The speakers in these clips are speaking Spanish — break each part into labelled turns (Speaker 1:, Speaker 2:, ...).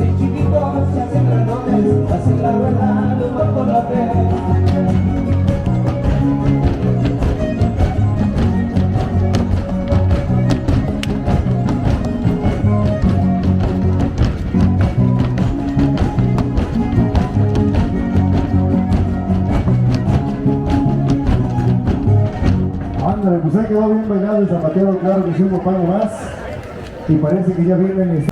Speaker 1: así chiquitos se hacen grandotes, hacen la rueda de un chocolate.
Speaker 2: Ándale, pues ahí quedó bien bailado el zapatero, claro que sí, un pago más. Y parece que ya vienen.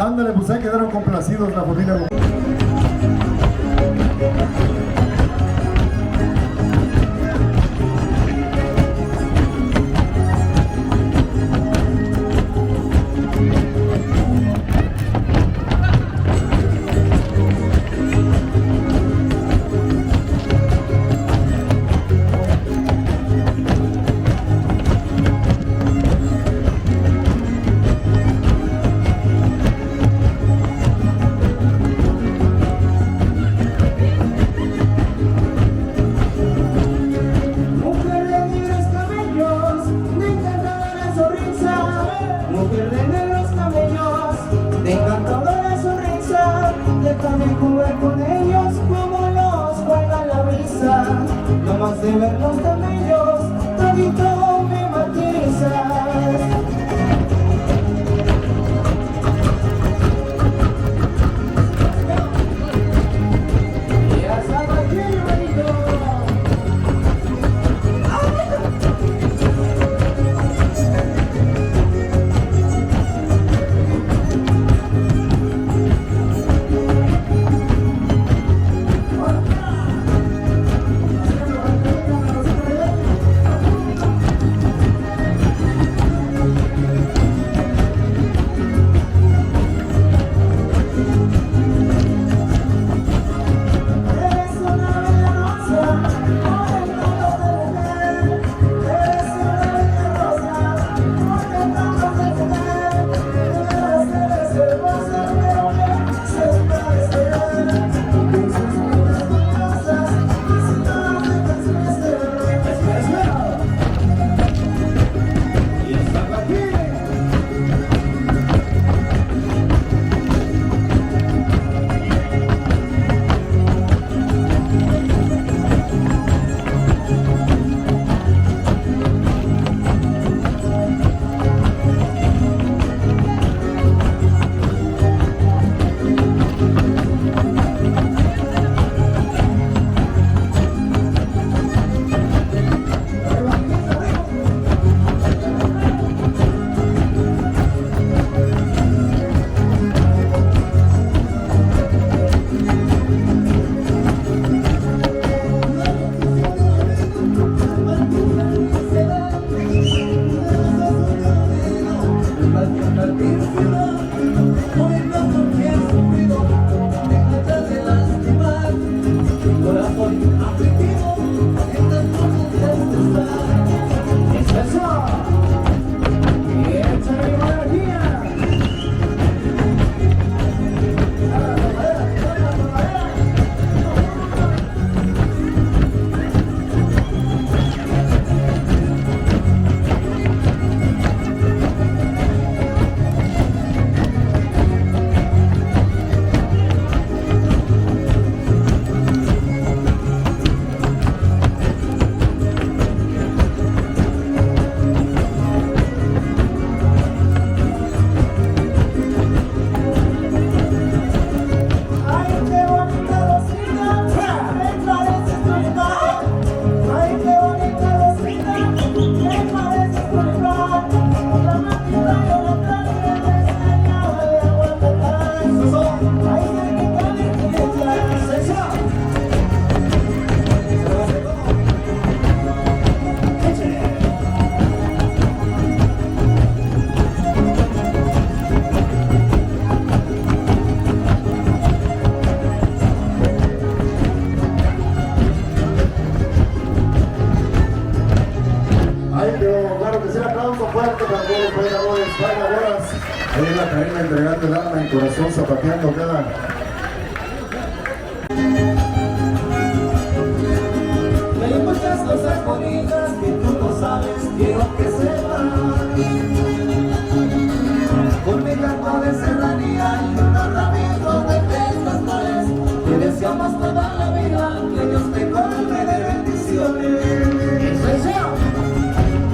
Speaker 2: Ándale, pues ahí quedaron complacidos la familia.
Speaker 1: Déjame jugar con ellos como los juega la brisa. No más de verlos tan bellos, todito me matizas.
Speaker 2: Ahí es la Karina entregando el alma, el corazón, zapateando cada...
Speaker 1: Hay muchas cosas bonitas que tú no sabes, quiero que sepas. Con mi canto de serranía y unos ramitos de frescas flores, te deseamos toda la vida, que Dios te colme de bendiciones. ¡Eso es yo!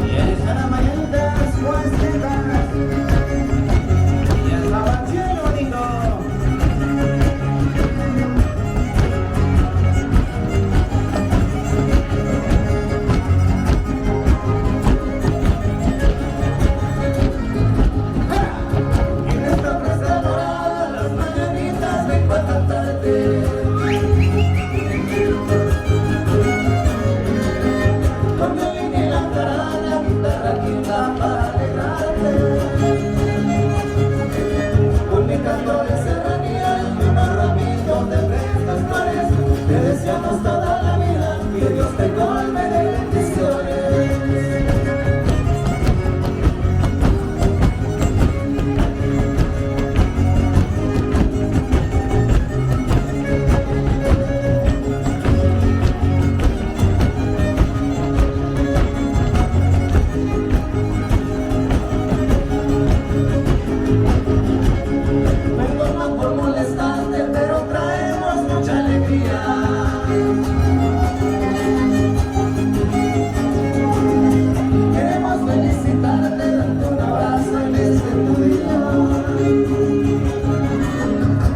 Speaker 1: Y eres cara mañanitas, cuestetas, y el sabache bonito. Toda la vida, que Dios te colme de bendiciones. Perdona por molestarte, pero traemos mucha alegría. Queremos felicitarte, darte un abrazo en este tu día.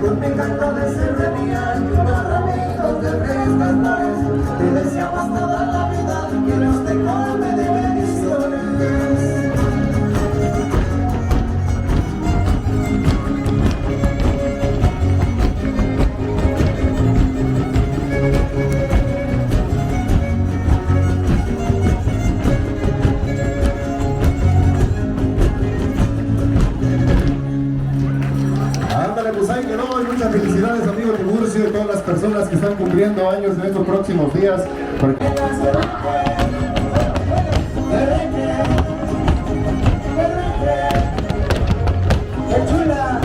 Speaker 1: Con mi canto de serranía y unos ramitos de frescas flores, te deseamos toda la vida, que Dios te colme de bendiciones.
Speaker 2: Ándale, pues ahí quedó, y muchas felicidades, amigo Tiburcio, y todas las personas que están cumpliendo años en estos próximos días.
Speaker 1: ¡Qué chula! Qué chula.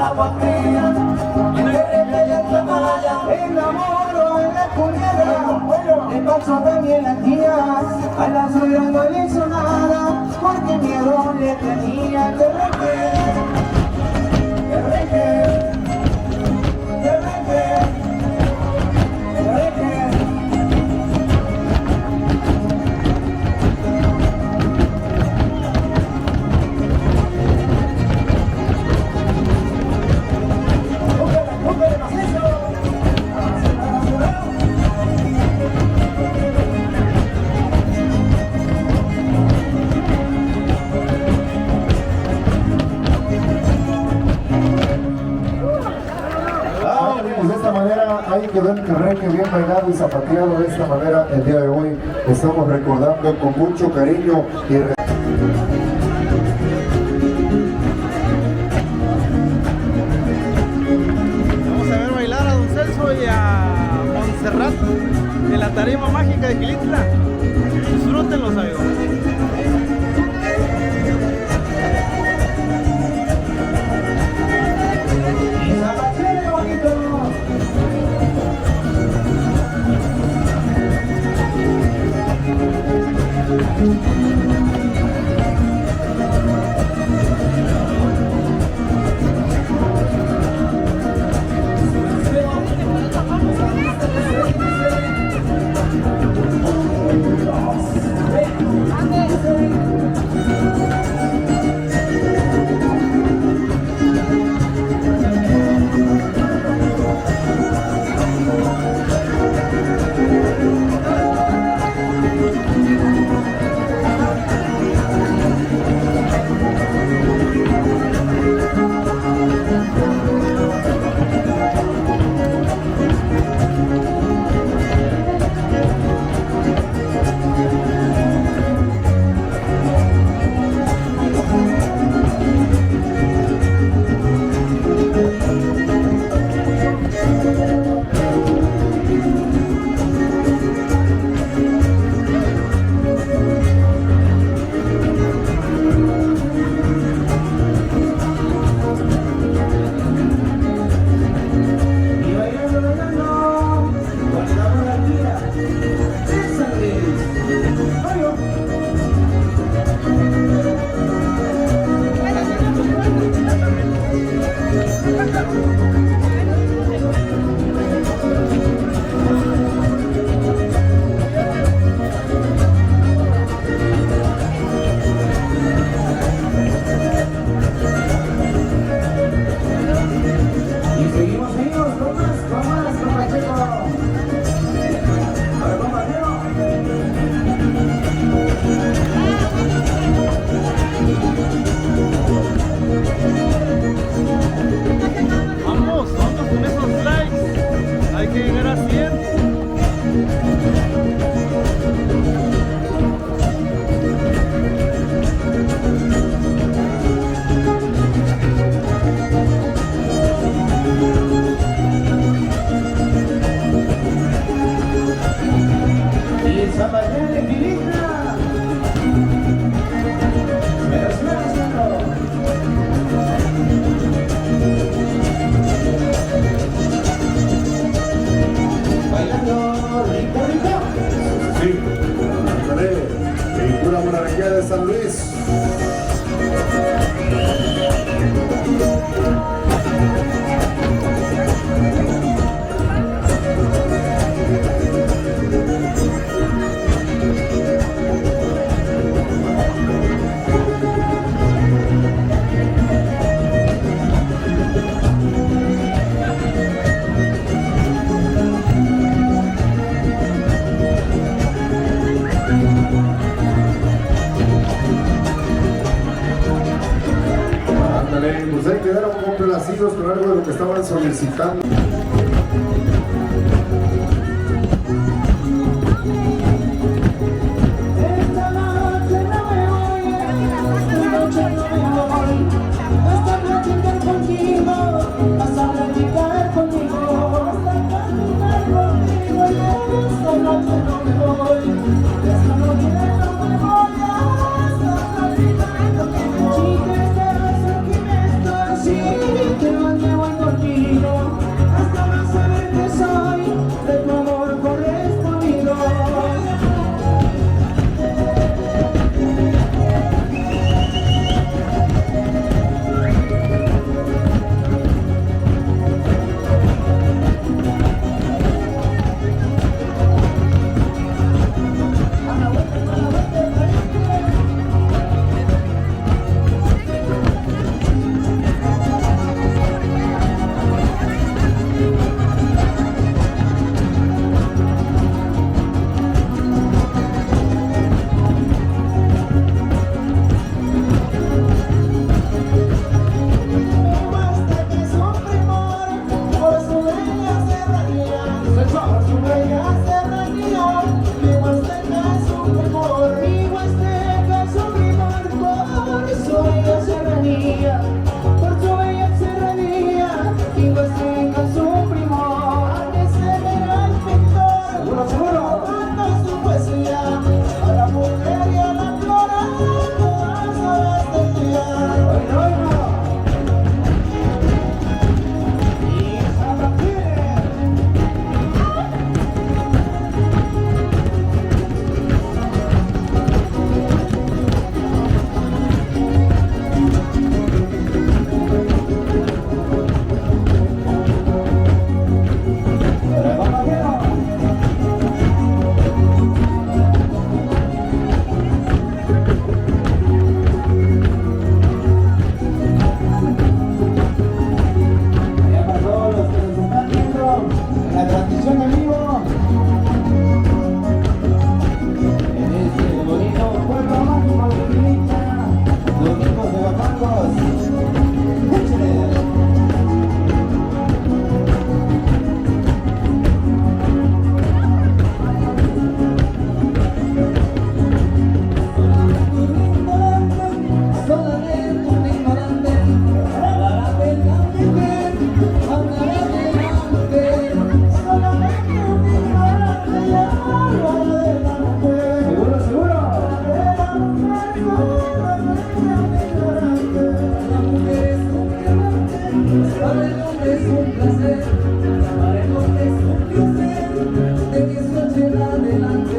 Speaker 1: agua fría, que en Tamaya, en la moro, en la culebra, el paso también las tías, a la suegra no le hizo nada, porque miedo le tenía que
Speaker 2: de esta manera, ahí quedó el perreque bien bailado y zapateado. De esta manera, el día de hoy estamos recordando con mucho cariño y
Speaker 3: vamos a ver bailar a Don Celso y a Montserrat en la tarima mágica de Gilitla. Disfrútenlos, amigos.
Speaker 2: de San Luis. Pues ahí quedaron complacidos con algo de lo que estaban solicitando.
Speaker 1: Esta noche no me voy, esta noche no me voy, esta noche estar contigo, vas a platicar conmigo, esta noche no me voy, esta noche no me voy, hasta platicar contigo. Chica, este sentimiento así que no Por su bella serranía, mi Huasteca es un primor. Mi Huasteca es un primor por su bella serranía. Por su bella serranía, mi Huasteca es un primor. Antes de ver al pintor, tomando su poesía, a la mujer y a la flora, todas horas del día. Oiga, oiga. Y Santa Fe. La transmisión en vivo en este bonito pueblo mágico de Quilicha, Domingos de Guapangos. Échale. Solamente un ignorante hablará de la mujer, hablará de la mujer. Solamente un ignorante hablará de la mujer. Seguro, seguro. La mujer es un diamante, para el hombre es un placer, para el hombre es un placer, de 18 en adelante.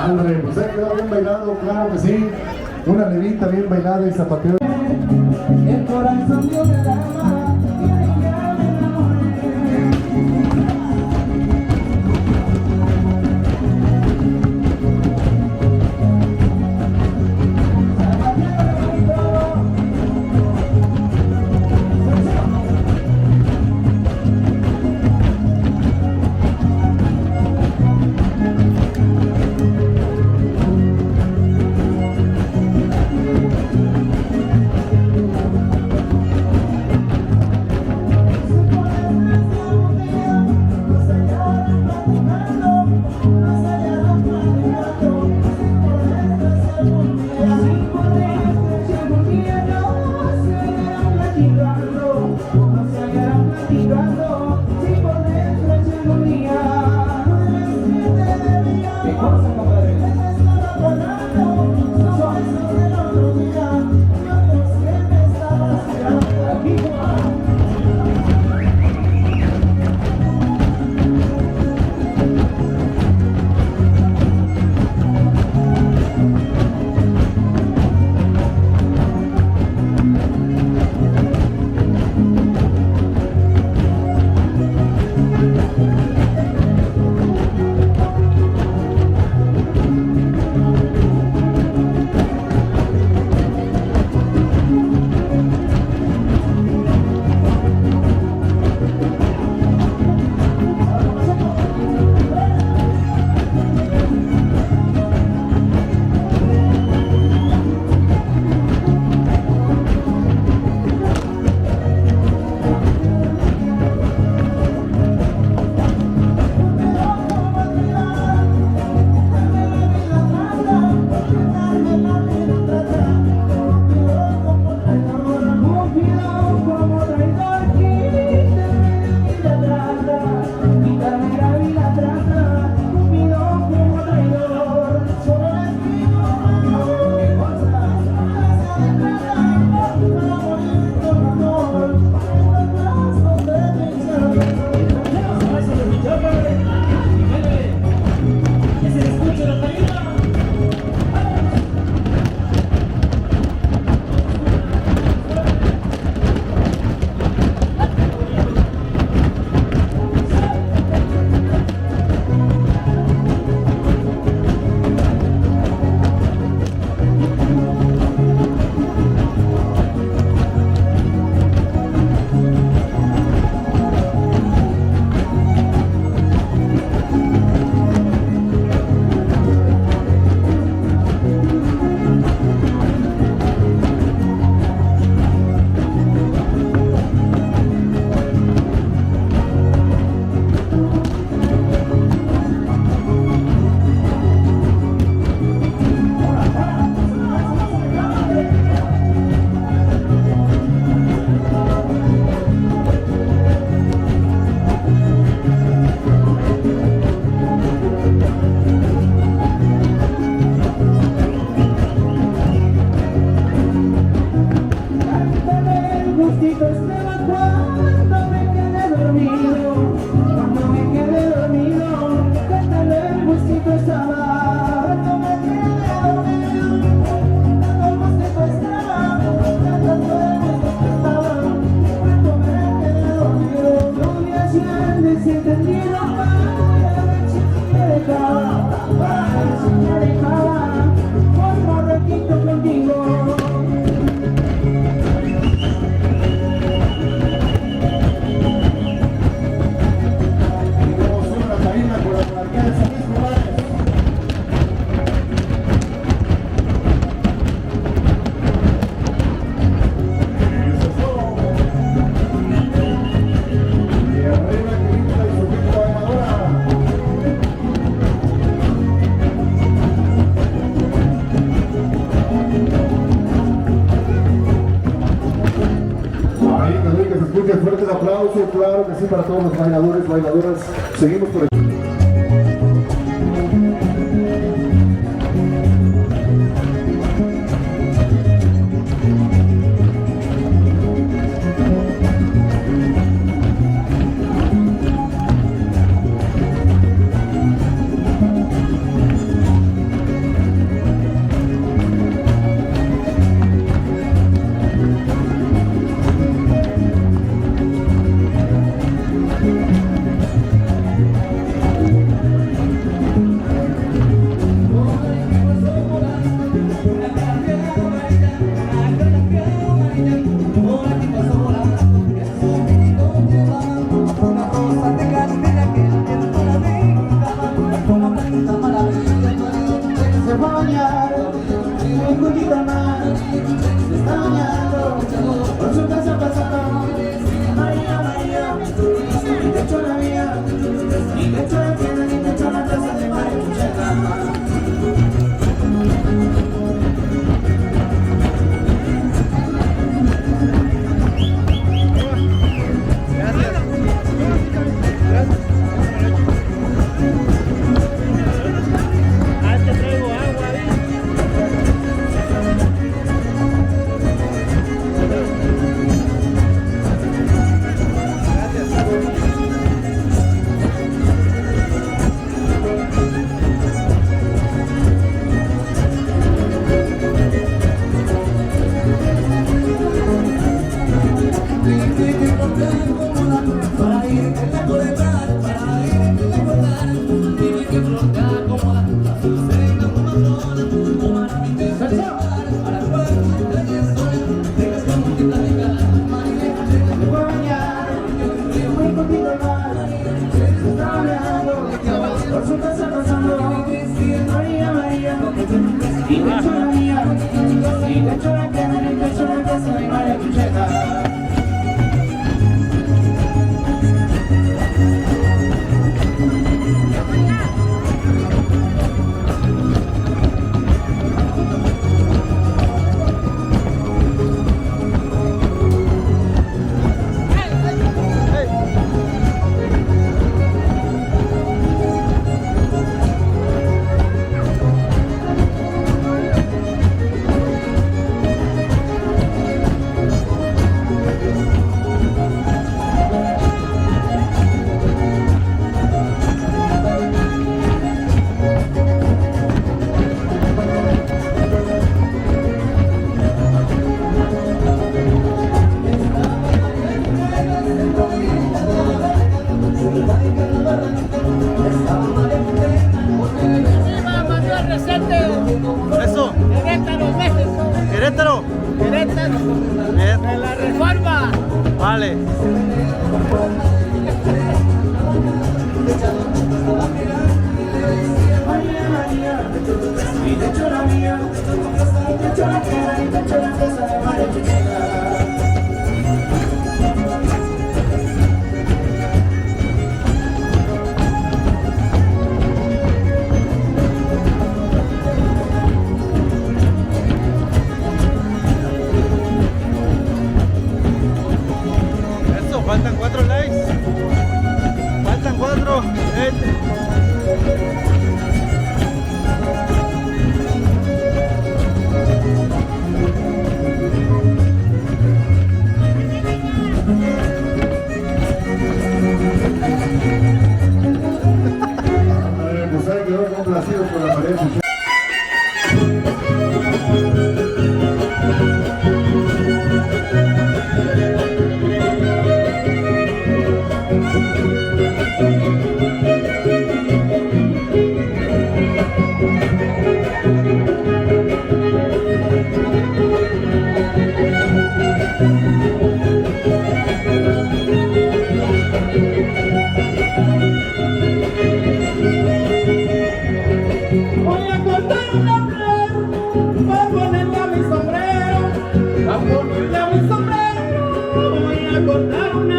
Speaker 2: Ándale, pues ha quedado bien bailado, claro que sí. Una levita bien bailada y zapateo.
Speaker 1: El corazón de una dama tiene que me enamoré. desentendido, para ver si me dejaba, para ver si me dejaba, otro ratito contigo.
Speaker 2: Fuerte el aplauso, claro que sí, para todos los bailadores, bailadoras. Seguimos por aquí.
Speaker 3: Eso.
Speaker 4: Querétaro, México.
Speaker 3: Querétaro.
Speaker 4: Querétaro.
Speaker 3: Bien.
Speaker 4: De la Reforma.
Speaker 3: Vale. Eso, faltan 4 likes. Faltan 4.
Speaker 2: Pues ahí quedó complacido por la pareja.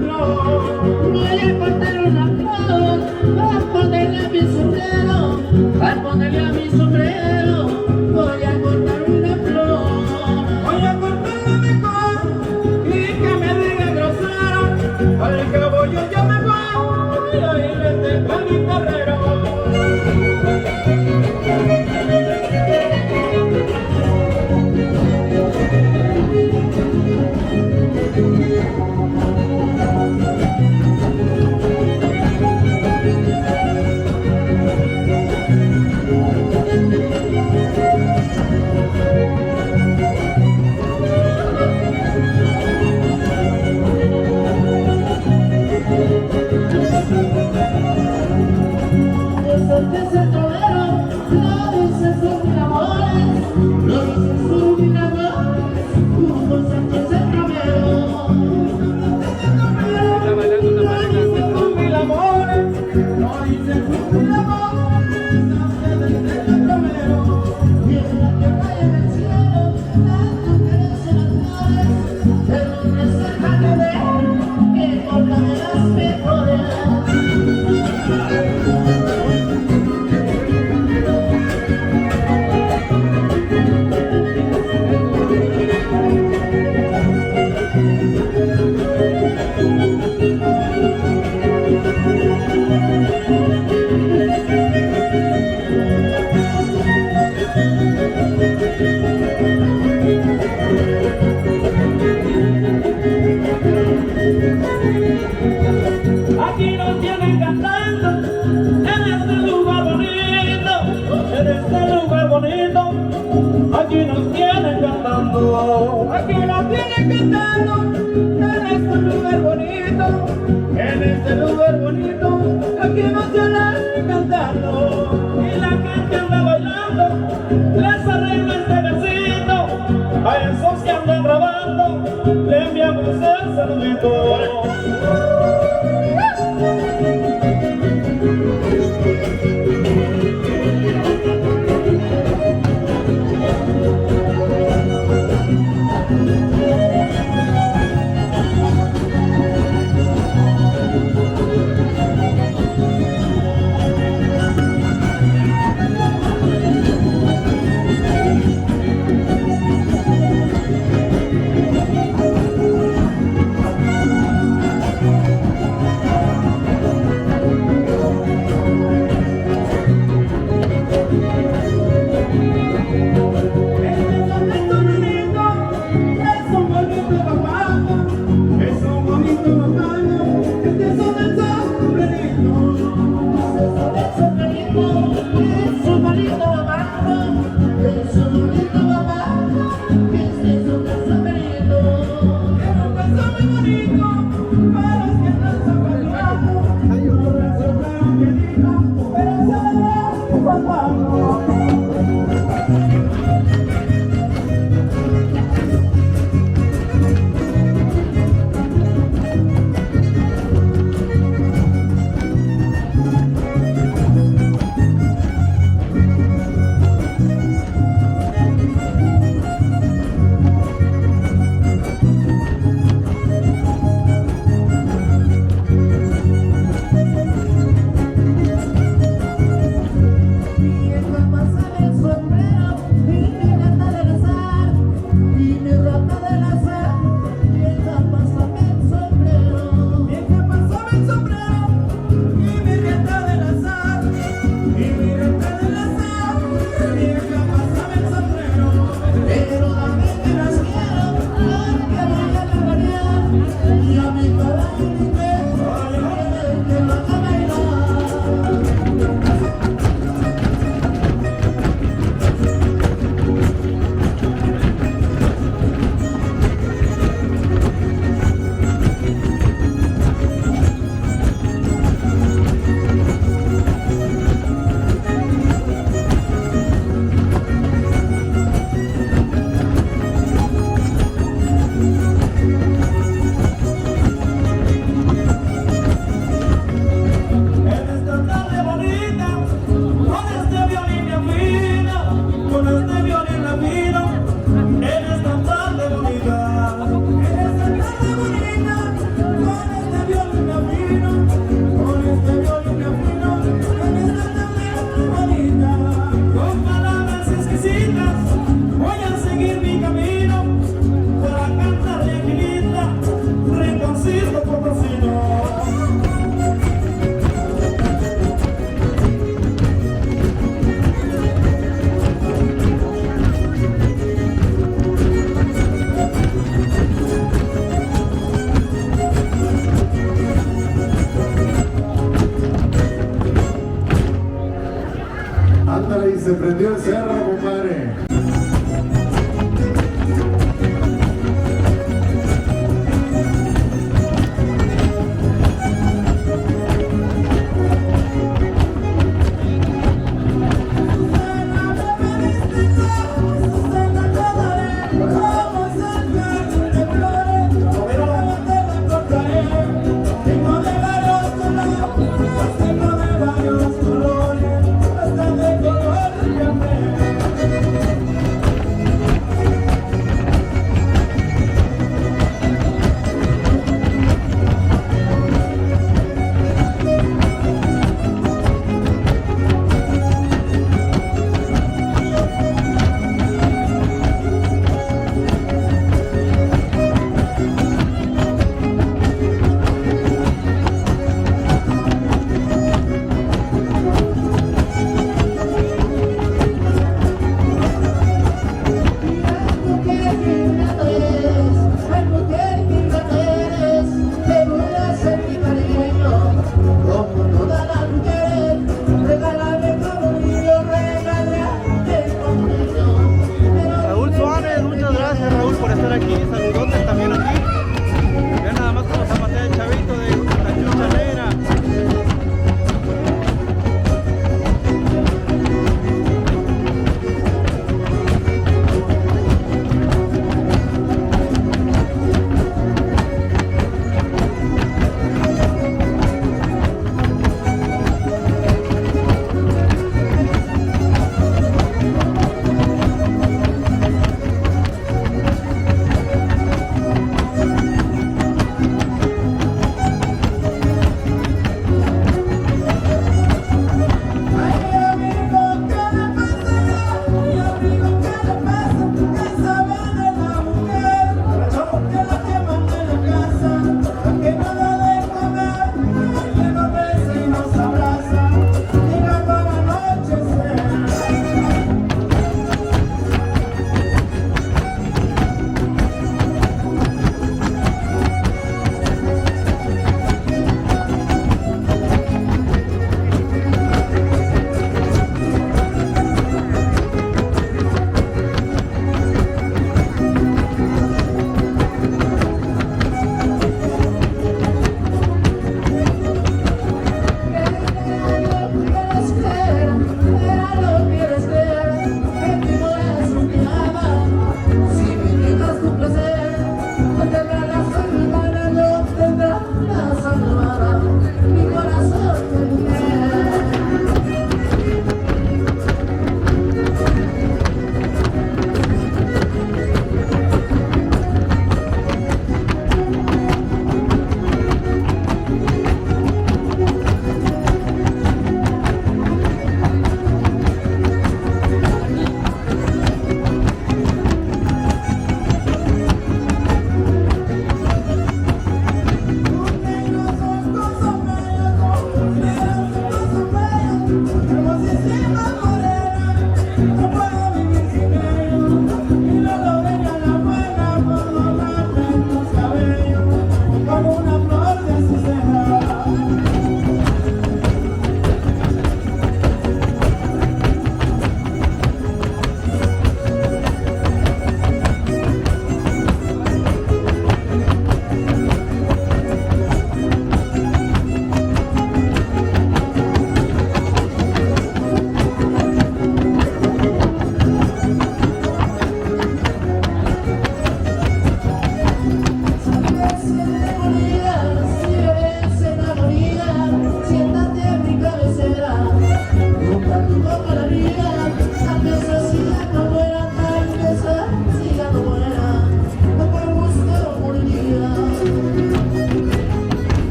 Speaker 1: flor. Voy a cortar una flor, a ponerle a mi sombrero, a ponerle a mi sombrero. Voy a cortar una flor. Voy a cortarla mejor y que me diga grosera. Al cabo yo ya me voy, y ahí le tengo a mi carrero. Aquí nos tienen cantando en este lugar bonito, en este lugar bonito. Aquí nos tienen cantando, aquí nos tienen cantando en este lugar bonito, en este lugar bonito. Aquí nos tienen cantando y la gente anda bailando, les arregla este besito. A esos que andan grabando le enviamos el saludito.
Speaker 2: se prendió el cerro, compadre.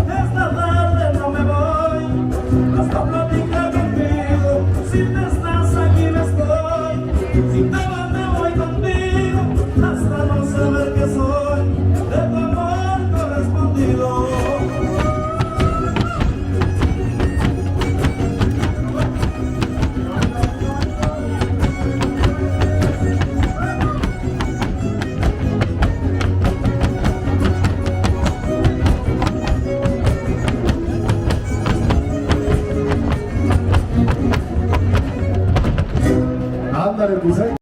Speaker 1: Esta tarde no me voy, hasta platicar.